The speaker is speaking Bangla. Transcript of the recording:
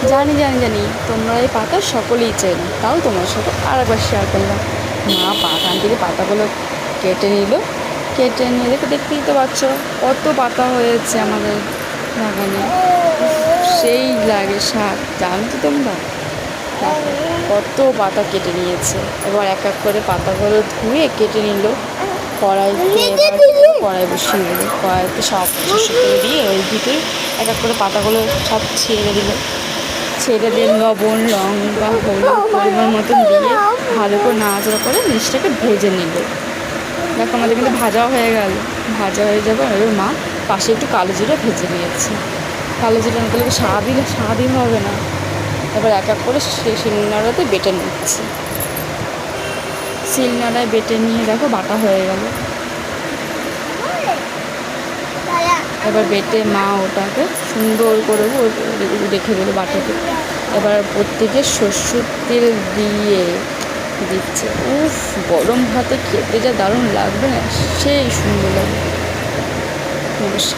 জানি জানি জানি তোমরা এই পাতা সকলেই চেনো, তাও তোমার সাথে আরেকবার শেয়ার করলাম। মা বাগান থেকে পাতাগুলো কেটে নিল, কেটে নিয়ে দেখতেই তো পাচ্ছ কত পাতা হয়েছে আমাদের বাগানে। সেই লাগে শাক, জানো তো তোমরা। দেখো কত পাতা কেটে নিয়েছে। এবার এক এক করে পাতাগুলো ধুয়ে কেটে নিল, কড়াইতে এবার কড়াই বসিয়ে দিল, কড়াইতে সব কিছু করে দিয়ে ওই ভিতরে এক এক করে পাতাগুলো সব ছেড়ে দিল, ছেড়ে দিয়ে লবণ লঙ্কা হলুদ পরিমাণ মতন দিয়ে ভালো করে নাড়াচাড়া করে জিনিসটাকে ভেজে নিল। দেখো আমাদের কিন্তু ভাজাও হয়ে গেল, ভাজা হয়ে যাবে। এবার মা পাশে একটু কালো জিরা ভেজে নিয়েছে, কালো জিরা না দিলে স্বাদই হবে না। এবার এক এক করে শিলনোড়াতে বেটে নিচ্ছে, শিলনোড়ায় বেটে নিয়ে দেখো বাটা হয়ে গেল। এবার বেটে মা ওটাকে সুন্দর করে রেখে দিল বাটাতে। এবার প্রত্যেকে সরষের তেল দিয়ে দিচ্ছে। উফ, গরম ভাতে খেতে যা দারুণ লাগবে না, সেই সুন্দর লাগবে। নমস্কার।